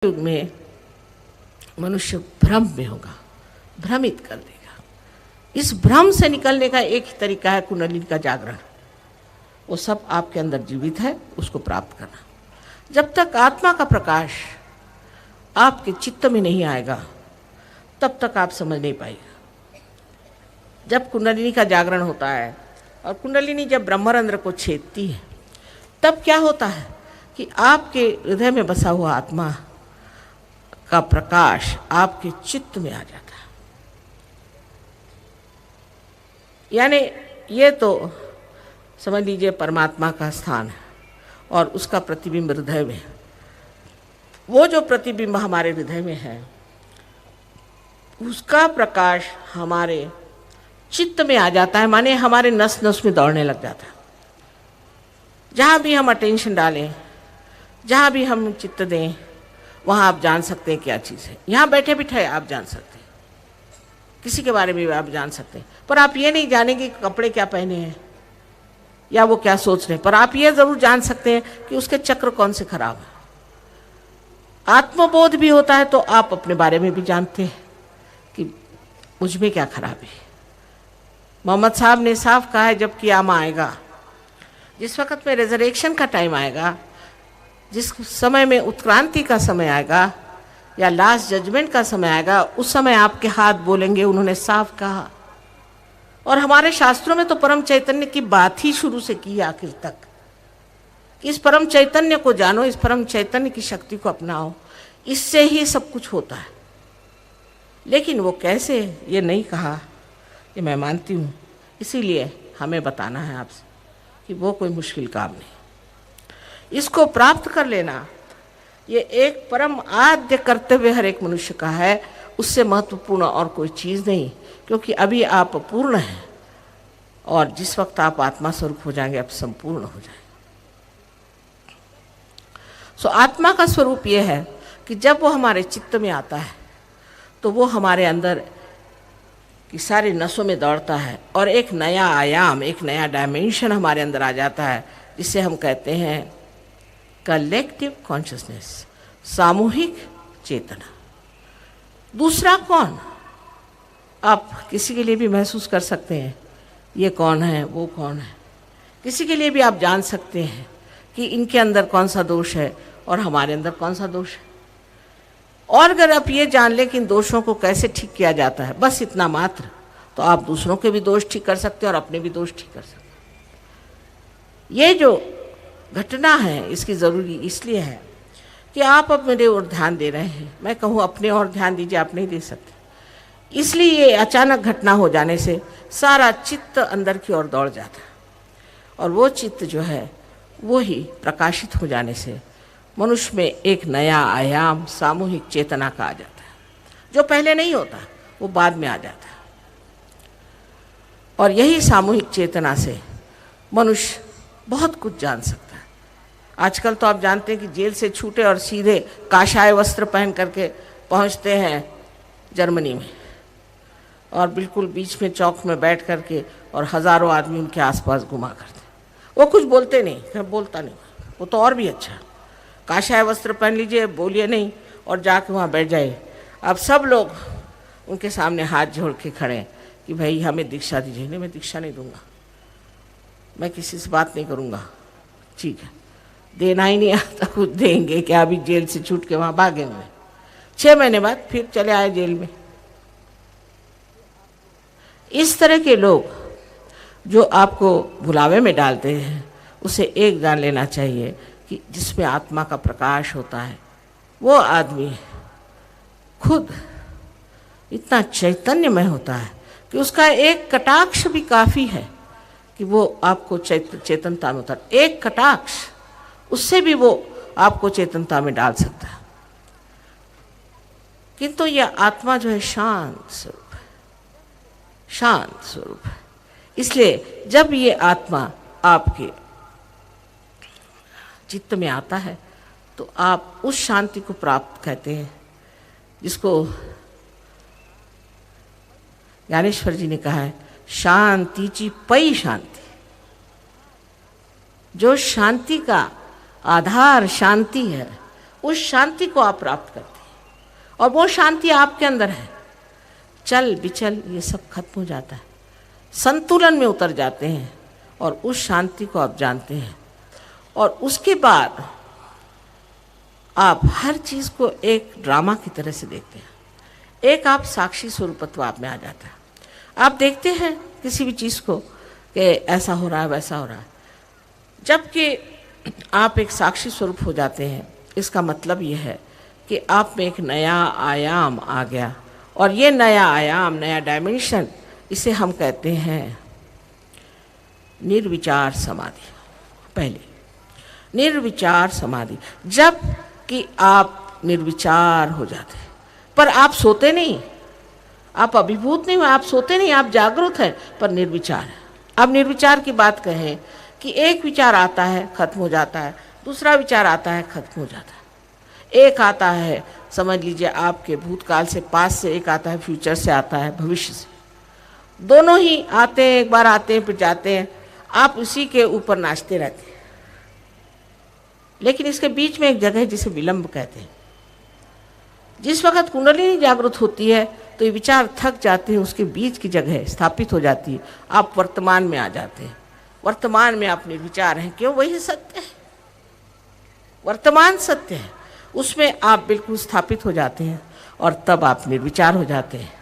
युग में मनुष्य भ्रम में होगा, भ्रमित कर देगा। इस भ्रम से निकलने का एक ही तरीका है कुंडलिनी का जागरण। वो सब आपके अंदर जीवित है, उसको प्राप्त करना। जब तक आत्मा का प्रकाश आपके चित्त में नहीं आएगा तब तक आप समझ नहीं पाएगा। जब कुंडलिनी का जागरण होता है और कुंडलिनी जब ब्रह्मरंध्र को छेदती है तब क्या होता है कि आपके हृदय में बसा हुआ आत्मा का प्रकाश आपके चित्त में आ जाता है। यानी ये तो समझ लीजिए परमात्मा का स्थान है और उसका प्रतिबिंब हृदय में। वो जो प्रतिबिंब हमारे हृदय में है उसका प्रकाश हमारे चित्त में आ जाता है, माने हमारे नस नस में दौड़ने लग जाता है। जहाँ भी हम अटेंशन डालें, जहाँ भी हम चित्त दें, वहाँ आप जान सकते हैं क्या चीज़ है। यहाँ बैठे बिठाए आप जान सकते हैं, किसी के बारे में भी आप जान सकते हैं, पर आप ये नहीं जानेंगे कि कपड़े क्या पहने हैं या वो क्या सोच रहे हैं। पर आप ये ज़रूर जान सकते हैं कि उसके चक्र कौन से खराब है। आत्मबोध भी होता है तो आप अपने बारे में भी जानते हैं कि मुझ में क्या खराबी है। मोहम्मद साहब ने साफ कहा है, जब क़यामा आएगा, जिस वक़्त में रिजरेक्शन का टाइम आएगा, जिस समय में उत्क्रांति का समय आएगा या लास्ट जजमेंट का समय आएगा, उस समय आपके हाथ बोलेंगे। उन्होंने साफ कहा। और हमारे शास्त्रों में तो परम चैतन्य की बात ही शुरू से की आखिर तक। इस परम चैतन्य को जानो, इस परम चैतन्य की शक्ति को अपनाओ, इससे ही सब कुछ होता है। लेकिन वो कैसे, ये नहीं कहा, ये मैं मानती हूँ। इसीलिए हमें बताना है आपसे कि वो कोई मुश्किल काम नहीं। इसको प्राप्त कर लेना ये एक परम आद्य कर्तव्य हर एक मनुष्य का है। उससे महत्वपूर्ण और कोई चीज़ नहीं, क्योंकि अभी आप पूर्ण हैं और जिस वक्त आप आत्मा स्वरूप हो जाएंगे आप संपूर्ण हो जाएंगे। सो आत्मा का स्वरूप ये है कि जब वो हमारे चित्त में आता है तो वो हमारे अंदर की सारी नसों में दौड़ता है और एक नया आयाम, एक नया डायमेंशन हमारे अंदर आ जाता है, जिसे हम कहते हैं कलेक्टिव कॉन्शियसनेस, सामूहिक चेतना। दूसरा कौन, आप किसी के लिए भी महसूस कर सकते हैं ये कौन है, वो कौन है। किसी के लिए भी आप जान सकते हैं कि इनके अंदर कौन सा दोष है और हमारे अंदर कौन सा दोष है। और अगर आप ये जान लें कि इन दोषों को कैसे ठीक किया जाता है, बस इतना मात्र, तो आप दूसरों के भी दोष ठीक कर सकते हैं और अपने भी दोष ठीक कर सकते हैं। ये जो घटना है इसकी ज़रूरी इसलिए है कि आप अब मेरे ओर ध्यान दे रहे हैं। मैं कहूँ अपने और ध्यान दीजिए, आप नहीं दे सकते। इसलिए ये अचानक घटना हो जाने से सारा चित्त अंदर की ओर दौड़ जाता है और वो चित्त जो है वो ही प्रकाशित हो जाने से मनुष्य में एक नया आयाम सामूहिक चेतना का आ जाता है। जो पहले नहीं होता वो बाद में आ जाता है। और यही सामूहिक चेतना से मनुष्य बहुत कुछ जान सकता है। आजकल तो आप जानते हैं कि जेल से छूटे और सीधे काशाय वस्त्र पहन करके पहुंचते हैं जर्मनी में और बिल्कुल बीच में चौक में बैठ करके और हज़ारों आदमी उनके आसपास घुमा करते। वो कुछ बोलते नहीं, मैं बोलता नहीं, वो तो और भी अच्छा। काशाय वस्त्र पहन लीजिए, बोलिए नहीं और जाके वहाँ बैठ जाइए। अब सब लोग उनके सामने हाथ जोड़ के खड़े हैं कि भाई हमें दीक्षा दीजिए। नहीं, मैं दीक्षा नहीं दूंगा, मैं किसी से बात नहीं करूँगा। ठीक है, देना ही नहीं आता, कुछ देंगे क्या। अभी जेल से छूट के वहाँ भागे हुए, 6 महीने बाद फिर चले आए जेल में। इस तरह के लोग जो आपको भुलावे में डालते हैं, उसे एक जान लेना चाहिए कि जिसमें आत्मा का प्रकाश होता है वो आदमी खुद इतना चैतन्यमय होता है कि उसका एक कटाक्ष भी काफ़ी है कि वो आपको चेतनता में उतर। एक कटाक्ष, उससे भी वो आपको चेतनता में डाल सकता है। किंतु यह आत्मा जो है शांत स्वरूप है, शांत स्वरूप है। इसलिए जब ये आत्मा आपके चित्त में आता है तो आप उस शांति को प्राप्त कहते हैं, जिसको ज्ञानेश्वर जी ने कहा है शांति ची पई शांति। जो शांति का आधार शांति है उस शांति को आप प्राप्त करते हैं और वो शांति आपके अंदर है। चल बिचल ये सब खत्म हो जाता है, संतुलन में उतर जाते हैं और उस शांति को आप जानते हैं। और उसके बाद आप हर चीज़ को एक ड्रामा की तरह से देखते हैं। एक आप साक्षी स्वरूपत्व आप में आ जाता है। आप देखते हैं किसी भी चीज़ को कि ऐसा हो रहा है वैसा हो रहा है। जबकि आप एक साक्षी स्वरूप हो जाते हैं, इसका मतलब ये है कि आप में एक नया आयाम आ गया। और ये नया आयाम, नया डायमेंशन, इसे हम कहते हैं निर्विचार समाधि। पहले निर्विचार समाधि, जब कि आप निर्विचार हो जाते हैं, पर आप सोते नहीं, आप अभिभूत नहीं हो, आप सोते नहीं, आप जागरूक हैं पर निर्विचार है। अब निर्विचार की बात कहें कि एक विचार आता है खत्म हो जाता है, दूसरा विचार आता है खत्म हो जाता है। एक आता है, समझ लीजिए आपके भूतकाल से, पास से, एक आता है फ्यूचर से, आता है भविष्य से। दोनों ही आते हैं, एक बार आते हैं फिर जाते हैं, आप उसी के ऊपर नाचते रहते हैं। लेकिन इसके बीच में एक जगह है जिसे विलंब कहते हैं। जिस वक्त कुंडलिनी जागृत होती है तो ये विचार थक जाते हैं, उसके बीच की जगह स्थापित हो जाती है, आप वर्तमान में आ जाते हैं। वर्तमान में आप निर्विचार हैं, क्यों? वही सत्य है, वर्तमान सत्य है, उसमें आप बिल्कुल स्थापित हो जाते हैं और तब आप निर्विचार हो जाते हैं।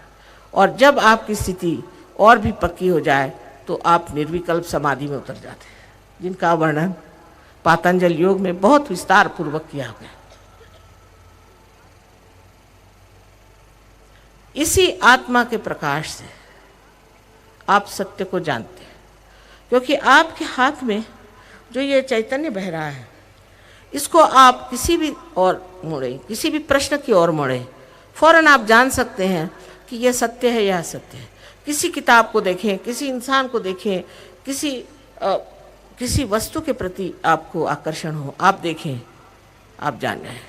और जब आपकी स्थिति और भी पक्की हो जाए तो आप निर्विकल्प समाधि में उतर जाते हैं, जिनका वर्णन पातंजल योग में बहुत विस्तार पूर्वक किया गया। इसी आत्मा के प्रकाश से आप सत्य को जानते हैं, क्योंकि आपके हाथ में जो ये चैतन्य बह रहा है, इसको आप किसी भी और मोड़े, किसी भी प्रश्न की ओर मोड़े, फौरन आप जान सकते हैं कि यह सत्य है, यह असत्य है। किसी किताब को देखें, किसी इंसान को देखें, किसी वस्तु के प्रति आपको आकर्षण हो, आप देखें, आप जान जाएं,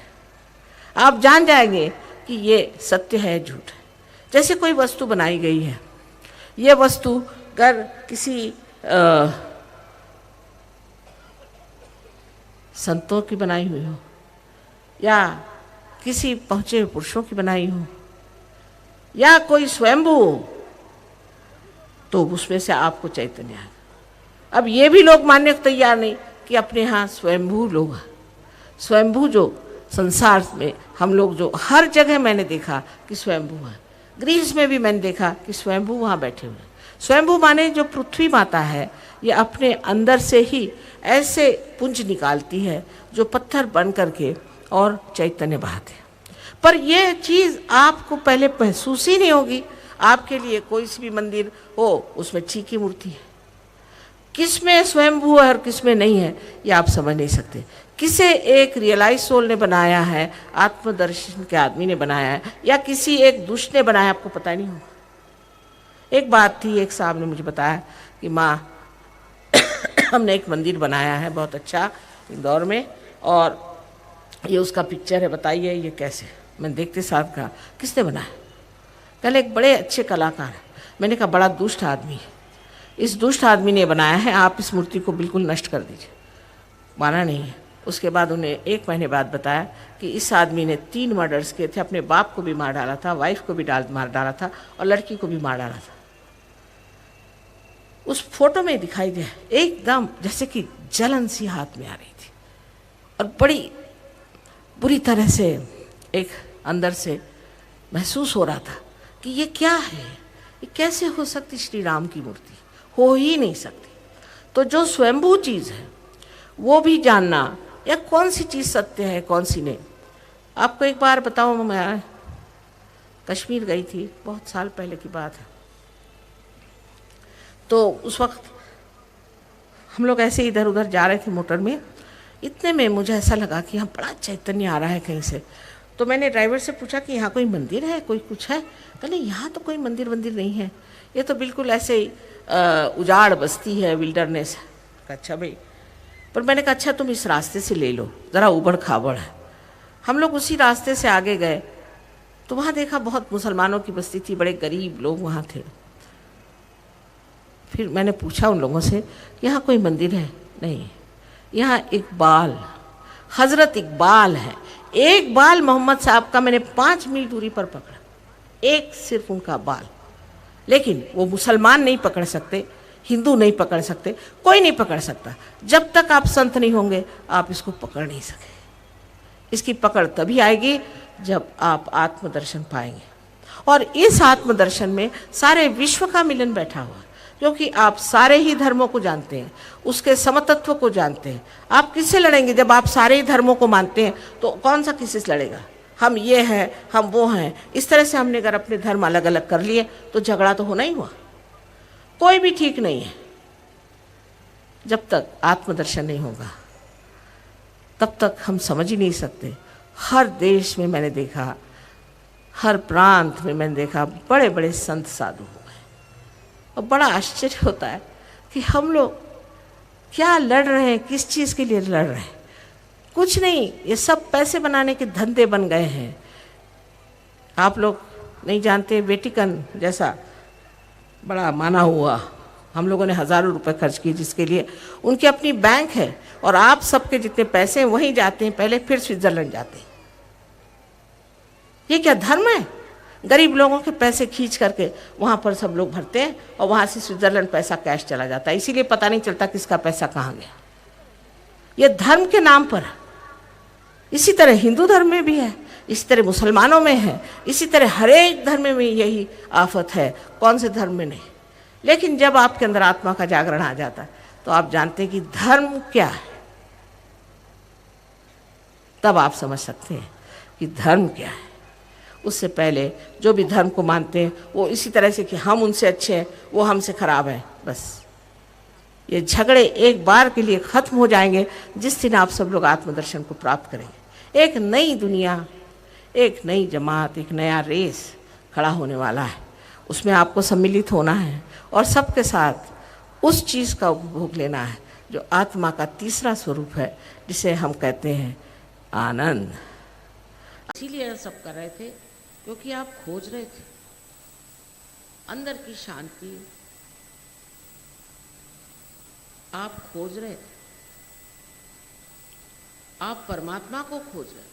आप जान जाएंगे कि ये सत्य है, झूठ है। जैसे कोई वस्तु बनाई गई है, ये वस्तु अगर किसी संतों की बनाई हुई हो या किसी पहुँचे हुए पुरुषों की बनाई हो या कोई स्वयंभू हो, तो उसमें से आपको चैतन्य आएगा। अब ये भी लोग मानने को तैयार नहीं कि अपने यहाँ स्वयंभू लोग हैं। स्वयंभू जो संसार में हम लोग, जो हर जगह मैंने देखा कि स्वयंभू है। ग्रीस में भी मैंने देखा कि स्वयंभू वहाँ बैठे हुए हैं। स्वयंभू माने जो पृथ्वी माता है, ये अपने अंदर से ही ऐसे पुंज निकालती है जो पत्थर बन करके और चैतन्य बहाते हैं। पर यह चीज़ आपको पहले महसूस ही नहीं होगी। आपके लिए कोई सी भी मंदिर हो, उसमें छी की मूर्ति है, किसमें स्वयंभू है और किसमें नहीं है ये आप समझ नहीं सकते। किसे एक रियलाइज सोल ने बनाया है, आत्मदर्शन के आदमी ने बनाया है, या किसी एक दुष्ट ने बनाया, आपको पता नहीं होगा। एक बात थी, एक साहब ने मुझे बताया कि माँ हमने एक मंदिर बनाया है बहुत अच्छा इंदौर में, और ये उसका पिक्चर है, बताइए ये कैसे। मैंने देखते साहब कहा किसने बनाया? पहले एक बड़े अच्छे कलाकार है। मैंने कहा बड़ा दुष्ट आदमी है, इस दुष्ट आदमी ने बनाया है, आप इस मूर्ति को बिल्कुल नष्ट कर दीजिए। माना नहीं है। उसके बाद उन्हें एक महीने बाद बताया कि इस आदमी ने 3 मर्डर्स किए थे, अपने बाप को भी मार डाला था, वाइफ को भी मार डाला था और लड़की को भी मार डाला था। उस फोटो में दिखाई दिया एकदम जैसे कि जलन सी हाथ में आ रही थी और बड़ी बुरी तरह से एक अंदर से महसूस हो रहा था कि ये क्या है, ये कैसे हो सकती श्री राम की मूर्ति? हो ही नहीं सकती। तो जो स्वयंभू चीज़ है वो भी जानना, या कौन सी चीज़ सत्य है कौन सी नहीं। आपको एक बार बताऊँ, मैं कश्मीर गई थी, बहुत साल पहले की बात है। तो उस वक्त हम लोग ऐसे इधर उधर जा रहे थे मोटर में, इतने में मुझे ऐसा लगा कि यहाँ बड़ा चैतन्य आ रहा है कहीं से। तो मैंने ड्राइवर से पूछा कि यहाँ कोई मंदिर है, कोई कुछ है? कहले यहाँ तो कोई मंदिर नहीं है, ये तो बिल्कुल ऐसे ही उजाड़ बस्ती है, विल्डरनेस है। अच्छा भाई, पर मैंने कहा अच्छा तुम इस रास्ते से ले लो, ज़रा उबड़ खाबड़ है। हम लोग उसी रास्ते से आगे गए तो वहाँ देखा बहुत मुसलमानों की बस्ती थी, बड़े गरीब लोग वहाँ थे। फिर मैंने पूछा उन लोगों से यहाँ कोई मंदिर है? नहीं, यहाँ इकबाल, हज़रत इकबाल है, एक बाल मोहम्मद साहब का मैंने 5 मील दूरी पर पकड़ा, एक सिर्फ उनका बाल। लेकिन वो मुसलमान नहीं पकड़ सकते, हिंदू नहीं पकड़ सकते, कोई नहीं पकड़ सकता। जब तक आप संत नहीं होंगे आप इसको पकड़ नहीं सके। इसकी पकड़ तभी आएगी जब आप आत्मदर्शन पाएंगे। और इस आत्मदर्शन में सारे विश्व का मिलन बैठा हुआ, क्योंकि आप सारे ही धर्मों को जानते हैं, उसके समतत्व को जानते हैं। आप किससे लड़ेंगे? जब आप सारे ही धर्मों को मानते हैं तो कौन सा किसी से लड़ेगा? हम ये हैं, हम वो हैं, इस तरह से हमने अगर अपने धर्म अलग अलग कर लिए तो झगड़ा तो होना ही हुआ। कोई भी ठीक नहीं है। जब तक आत्मदर्शन नहीं होगा तब तक हम समझ ही नहीं सकते। हर देश में मैंने देखा, हर प्रांत में मैंने देखा, बड़े बड़े संत साधु हो गए। और बड़ा आश्चर्य होता है कि हम लोग क्या लड़ रहे हैं, किस चीज़ के लिए लड़ रहे हैं? कुछ नहीं, ये सब पैसे बनाने के धंधे बन गए हैं। आप लोग नहीं जानते, वेटिकन जैसा बड़ा माना हुआ, हम लोगों ने हज़ारों रुपए खर्च किए जिसके लिए, उनकी अपनी बैंक है और आप सबके जितने पैसे हैं वहीं जाते हैं पहले, फिर स्विट्जरलैंड जाते हैं। ये क्या धर्म है? गरीब लोगों के पैसे खींच करके वहाँ पर सब लोग भरते हैं और वहाँ से स्विट्जरलैंड पैसा कैश चला जाता है, इसीलिए पता नहीं चलता किसका पैसा कहाँ गया। ये धर्म के नाम पर। इसी तरह हिंदू धर्म में भी है, इसी तरह मुसलमानों में है, इसी तरह हर एक धर्म में यही आफत है, कौन से धर्म में नहीं। लेकिन जब आपके अंदर आत्मा का जागरण आ जाता है तो आप जानते हैं कि धर्म क्या है। तब आप समझ सकते हैं कि धर्म क्या है। उससे पहले जो भी धर्म को मानते हैं वो इसी तरह से कि हम उनसे अच्छे हैं, वो हमसे खराब हैं, बस ये झगड़े एक बार के लिए खत्म हो जाएंगे जिस दिन आप सब लोग आत्मदर्शन को प्राप्त करेंगे। एक नई दुनिया, एक नई जमात, एक नया रेस खड़ा होने वाला है। उसमें आपको सम्मिलित होना है और सबके साथ उस चीज़ का उपभोग लेना है जो आत्मा का तीसरा स्वरूप है, जिसे हम कहते हैं आनंद। इसीलिए सब कर रहे थे क्योंकि आप खोज रहे थे अंदर की शांति, आप खोज रहे थे, आप परमात्मा को खोज रहे थे।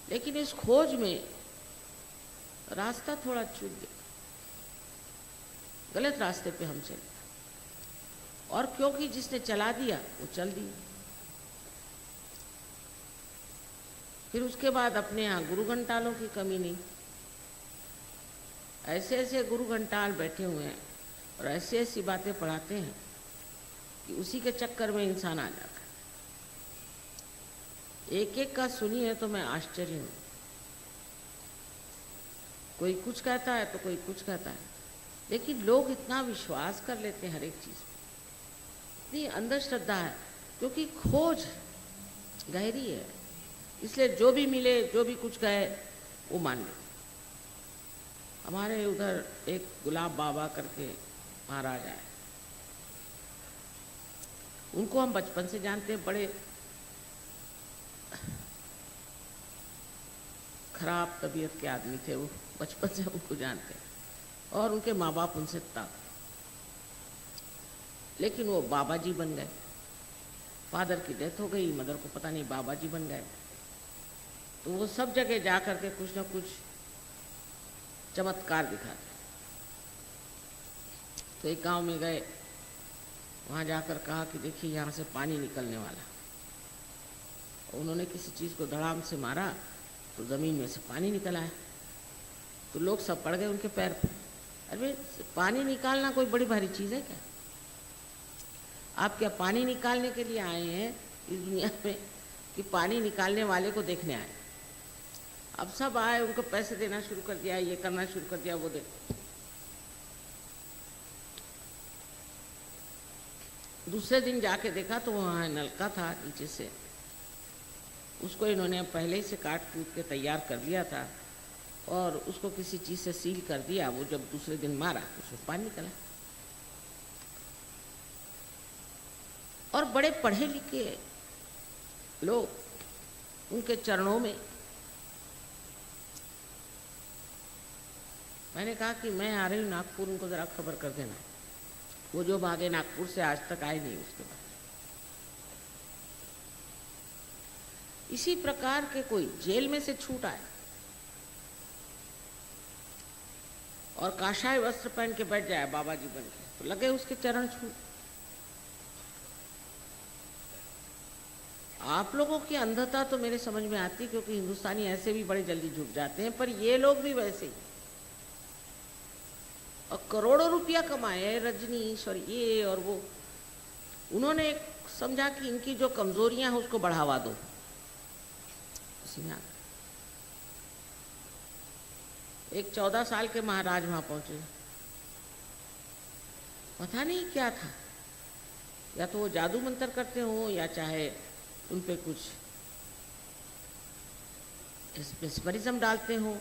लेकिन इस खोज में रास्ता थोड़ा चूक गया, गलत रास्ते पे हम चले, और क्योंकि जिसने चला दिया वो चल दिया। फिर उसके बाद अपने यहाँ गुरु घंटालों की कमी नहीं, ऐसे ऐसे गुरु घंटाल बैठे हुए हैं और ऐसी ऐसी बातें पढ़ाते हैं कि उसी के चक्कर में इंसान आ जाता है। एक एक का सुनिए तो मैं आश्चर्य हूँ। कोई कुछ कहता है तो कोई कुछ कहता है, लेकिन लोग इतना विश्वास कर लेते हैं हर एक चीज़ पे, इतनी अंधश्रद्धा है, क्योंकि खोज गहरी है। इसलिए जो भी मिले, जो भी कुछ कहे वो मान ले। हमारे उधर एक गुलाब बाबा करके महाराज आए, उनको हम बचपन से जानते हैं, बड़े खराब तबीयत के आदमी थे वो, बचपन से उनको जानते हैं, और उनके माँ बाप उनसे तक, लेकिन वो बाबा जी बन गए। फादर की डेथ हो गई, मदर को पता नहीं, बाबा जी बन गए। तो वो सब जगह जा कर के कुछ ना कुछ चमत्कार दिखाते। तो एक गांव में गए, वहाँ जाकर कहा कि देखिए यहाँ से पानी निकलने वाला। उन्होंने किसी चीज़ को धड़ाम से मारा तो ज़मीन में से पानी निकल आया। तो लोग सब पड़ गए उनके पैर पर। अरे पानी निकालना कोई बड़ी भारी चीज़ है क्या? आप क्या पानी निकालने के लिए आए हैं इस दुनिया में कि पानी निकालने वाले को देखने आए? अब सब आए, उनको पैसे देना शुरू कर दिया, ये करना शुरू कर दिया, वो दे। दूसरे दिन जाके देखा तो वहाँ नलका था नीचे से, उसको इन्होंने पहले ही से काट कूट के तैयार कर लिया था और उसको किसी चीज़ से सील कर दिया। वो जब दूसरे दिन मारा तो उसमें पानी निकला। और बड़े पढ़े लिखे लोग उनके चरणों में। मैंने कहा कि मैं आ रही हूँ नागपुर, उनको ज़रा खबर कर देना। वो जो भागे नागपुर से आज तक आए नहीं उसके बाद। इसी प्रकार के कोई जेल में से छूट आए और काशाय वस्त्र पहन के बैठ जाए बाबा जी बन के, तो लगे उसके चरण छू। आप लोगों की अंधता तो मेरे समझ में आती, क्योंकि हिंदुस्तानी ऐसे भी बड़े जल्दी झुक जाते हैं, पर ये लोग भी वैसे ही, और करोड़ों रुपया कमाए रजनीश और ये और वो। उन्होंने एक समझा कि इनकी जो कमजोरियां हैं उसको बढ़ावा दो, उसी में एक 14 साल के महाराज वहां पहुंचे, पता नहीं क्या था, या तो वो जादू मंत्र करते हो या चाहे उन पे कुछ मेस्मरिज्म डालते हो।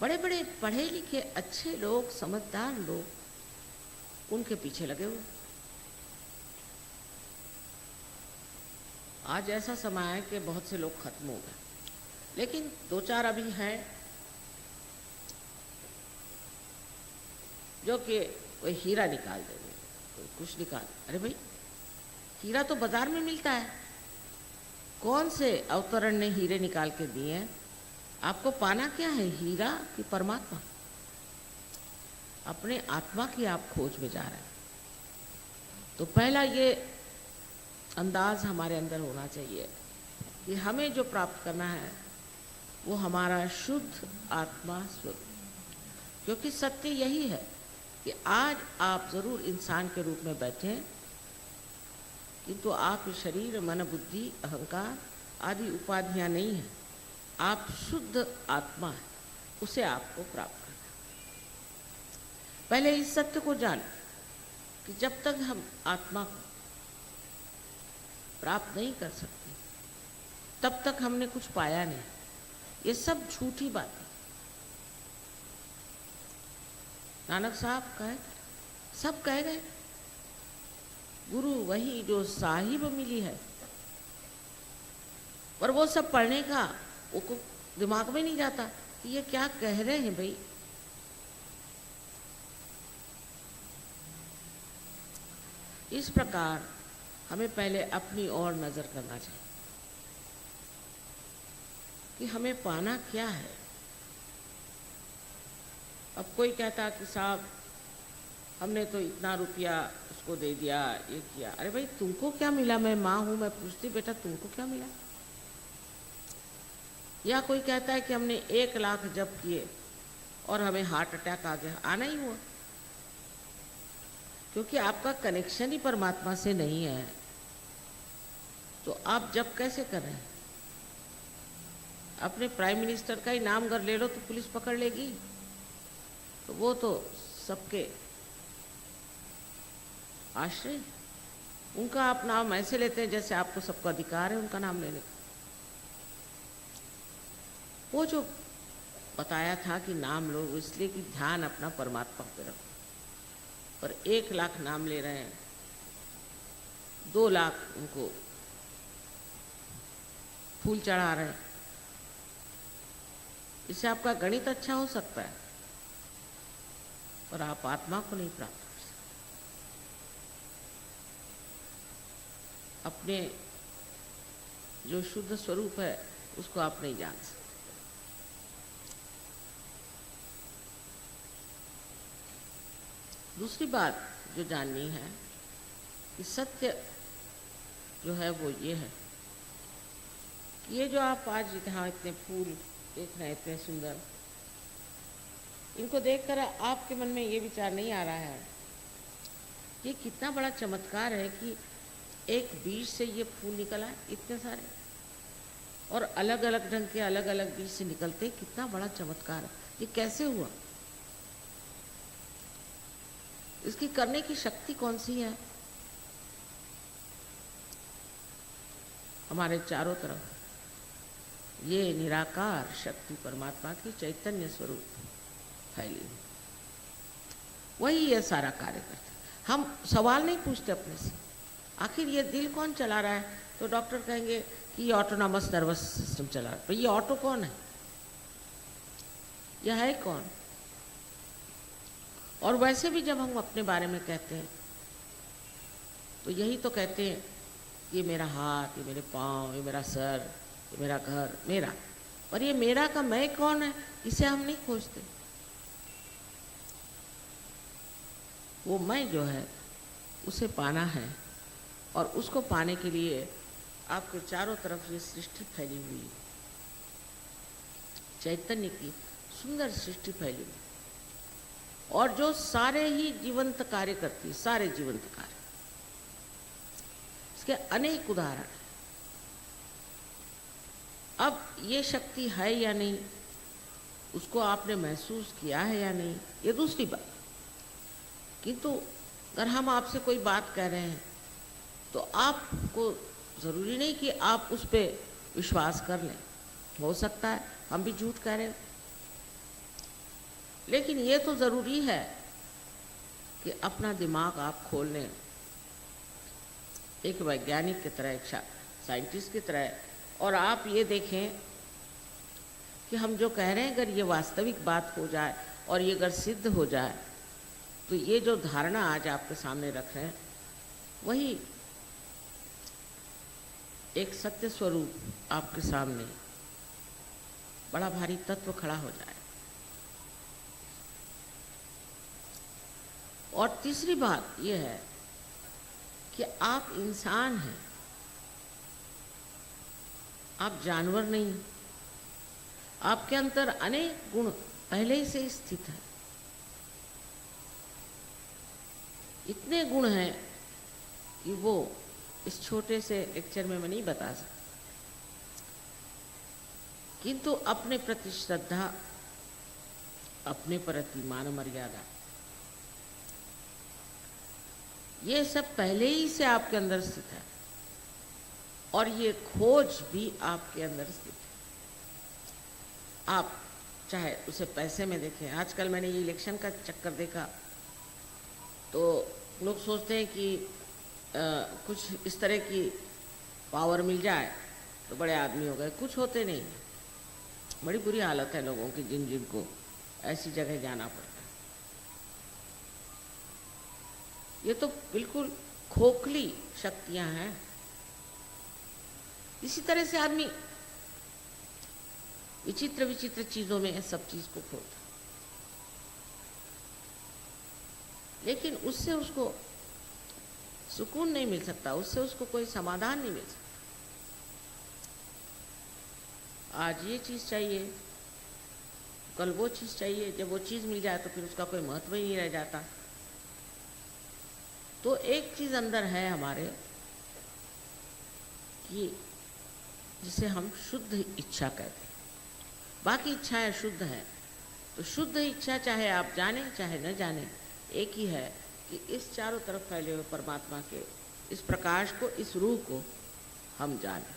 बड़े बड़े पढ़े लिखे अच्छे लोग, समझदार लोग उनके पीछे लगे हुए। आज ऐसा समय है कि बहुत से लोग खत्म हो गए, लेकिन 2-4 अभी हैं जो कि कोई हीरा निकाल देंगे, कोई कुछ निकाल। अरे भाई, हीरा तो बाजार में मिलता है। कौन से अवतरण ने हीरे निकाल के दिए हैं? आपको पाना क्या है, हीरा कि परमात्मा? अपने आत्मा की आप खोज में जा रहे हैं। तो पहला ये अंदाज हमारे अंदर होना चाहिए कि हमें जो प्राप्त करना है वो हमारा शुद्ध आत्मा स्वरूप, क्योंकि सत्य यही है कि आज आप जरूर इंसान के रूप में बैठे, किंतु आप शरीर, मन, बुद्धि, अहंकार आदि उपाधियां नहीं हैं। आप शुद्ध आत्मा है, उसे आपको प्राप्त करना। पहले इस सत्य को जान कि जब तक हम आत्मा को प्राप्त नहीं कर सकते तब तक हमने कुछ पाया नहीं। ये सब झूठी बातें। नानक साहब कहे, सब कह गए, गुरु वही जो साहिब मिली है, पर वो सब पढ़ने का वो दिमाग में नहीं जाता कि ये क्या कह रहे हैं भाई। इस प्रकार हमें पहले अपनी ओर नजर करना चाहिए कि हमें पाना क्या है। अब कोई कहता कि साहब हमने तो इतना रुपया उसको दे दिया, ये किया। अरे भाई, तुमको क्या मिला? मैं माँ हूं, मैं पूछती बेटा तुमको क्या मिला? या कोई कहता है कि हमने 1 लाख जप किए और हमें हार्ट अटैक आ गया। आना ही हुआ, क्योंकि आपका कनेक्शन ही परमात्मा से नहीं है। तो आप जप कैसे कर रहे हैं? अपने प्राइम मिनिस्टर का ही नाम अगर ले लो तो पुलिस पकड़ लेगी, तो वो तो सबके आश्रय, उनका आप नाम ऐसे लेते हैं जैसे आपको सबको अधिकार है उनका नाम लेने का। वो जो बताया था कि नाम लो, इसलिए कि ध्यान अपना परमात्मा पे रखो, पर 1 लाख नाम ले रहे हैं, 2 लाख उनको फूल चढ़ा रहे हैं। इससे आपका गणित अच्छा हो सकता है, पर आप आत्मा को नहीं प्राप्त कर सकते। अपने जो शुद्ध स्वरूप है उसको आप नहीं जान सकते। दूसरी बात जो जाननी है कि सत्य जो है वो ये है कि ये जो आप आज यहाँ इतने फूल देख रहे हैं, इतने सुंदर, इनको देखकर आपके मन में ये विचार नहीं आ रहा है ये कितना बड़ा चमत्कार है कि एक बीज से ये फूल निकला है इतने सारे, और अलग अलग ढंग के अलग अलग बीज से निकलते, कितना बड़ा चमत्कार है। ये कैसे हुआ? इसकी करने की शक्ति कौन सी है? हमारे चारों तरफ ये निराकार शक्ति परमात्मा की चैतन्य स्वरूप फैली हुई, वही ये सारा कार्य करता। हम सवाल नहीं पूछते अपने से, आखिर ये दिल कौन चला रहा है? तो डॉक्टर कहेंगे कि ये ऑटोनॉमस नर्वस सिस्टम चला रहा है। पर ये ऑटो कौन है? यह है कौन? और वैसे भी जब हम अपने बारे में कहते हैं तो यही तो कहते हैं, ये मेरा हाथ, ये मेरे पाँव, ये मेरा सर, कि मेरा घर मेरा, और ये मेरा का मैं कौन है, इसे हम नहीं खोजते। वो मैं जो है उसे पाना है, और उसको पाने के लिए आपके चारों तरफ ये सृष्टि फैली हुई है, चैतन्य की सुंदर सृष्टि फैली हुई, और जो सारे ही जीवंत कार्य करती है, सारे जीवंत कार्य। इसके अनेक उदाहरण हैं। अब ये शक्ति है या नहीं, उसको आपने महसूस किया है या नहीं, ये दूसरी बात। किंतु अगर हम आपसे कोई बात कह रहे हैं तो आपको ज़रूरी नहीं कि आप उस पर विश्वास कर लें। हो सकता है हम भी झूठ कह रहे हो, लेकिन ये तो ज़रूरी है कि अपना दिमाग आप खोल लें, एक वैज्ञानिक की तरह, एक साइंटिस्ट की तरह, और आप ये देखें कि हम जो कह रहे हैं अगर ये वास्तविक बात हो जाए और ये अगर सिद्ध हो जाए, तो ये जो धारणा आज आपके सामने रख रहे हैं वही एक सत्य स्वरूप आपके सामने बड़ा भारी तत्व खड़ा हो जाए। और तीसरी बात यह है कि आप इंसान हैं, आप जानवर नहीं। आपके अंदर अनेक गुण पहले ही से स्थित है, इतने गुण हैं कि वो इस छोटे से लेक्चर में मैं नहीं बता सकता। किंतु अपने प्रति श्रद्धा, अपने प्रति मान मर्यादा, ये सब पहले ही से आपके अंदर स्थित है, और ये खोज भी आपके अंदर स्थित है। आप चाहे उसे पैसे में देखें। आजकल मैंने ये इलेक्शन का चक्कर देखा तो लोग सोचते हैं कि कुछ इस तरह की पावर मिल जाए तो बड़े आदमी हो गए। कुछ होते नहीं, बड़ी बुरी हालत है लोगों की, जिन जिनको ऐसी जगह जाना पड़ता है। ये तो बिल्कुल खोखली शक्तियां हैं। इसी तरह से आदमी विचित्र विचित्र चीजों में सब चीज को खोता, लेकिन उससे उसको सुकून नहीं मिल सकता, उससे उसको कोई समाधान नहीं मिल सकता। आज ये चीज चाहिए, कल वो चीज चाहिए। जब वो चीज मिल जाए तो फिर उसका कोई महत्व ही नहीं रह जाता। तो एक चीज अंदर है हमारे कि जिसे हम शुद्ध इच्छा कहते हैं। बाकी इच्छाएं शुद्ध हैं, तो शुद्ध इच्छा चाहे आप जाने चाहे न जाने, एक ही है कि इस चारों तरफ फैले हुए परमात्मा के इस प्रकाश को, इस रूह को हम जानें।